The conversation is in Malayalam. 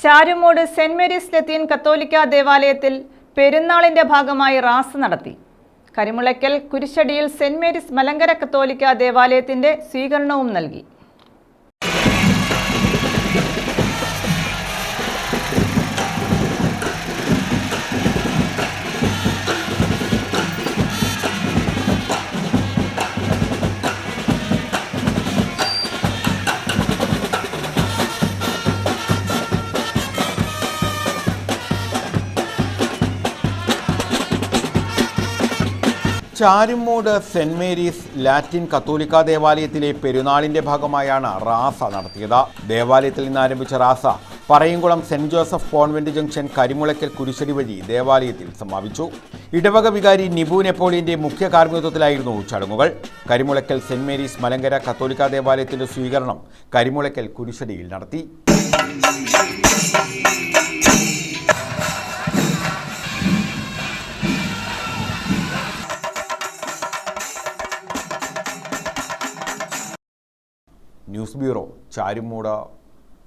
ചാരുമൂട് സെന്റ് മേരീസ് ലത്തീൻ കത്തോലിക്ക ദേവാലയത്തിൽ പെരുന്നാളിന്റെ ഭാഗമായി റാസ് നടത്തി. കരിമുളയ്ക്കൽ കുരിശടിയിൽ സെന്റ് മേരീസ് മലങ്കര കത്തോലിക്ക ദേവാലയത്തിന്റെ സ്വീകരണവും നൽകി. ചാരുമൂട് സെന്റ് മേരീസ് ലാറ്റിൻ കത്തോലിക്ക ദേവാലയത്തിലെ പെരുന്നാളിന്റെ ഭാഗമായാണ് റാസ നടത്തിയത്. ദേവാലയത്തിൽ നിന്ന് ആരംഭിച്ച റാസ Parayamkulam saint Joseph convent junction Karimulakkal കുരിശടി വഴി ദേവാലയത്തിൽ സമാപിച്ചു. ഇടവക വികാരി നിബു നെപ്പോളിയന്റെ മുഖ്യ കാർമ്മികത്വത്തിലായിരുന്നു ചടങ്ങുകൾ. കരിമുളയ്ക്കൽ സെന്റ് മേരീസ് മലങ്കര കത്തോലിക്ക ദേവാലയത്തിന്റെ സ്വീകരണം കരിമുളയ്ക്കൽ കുരിശടിയിൽ നടത്തി. News bureau, Charummood.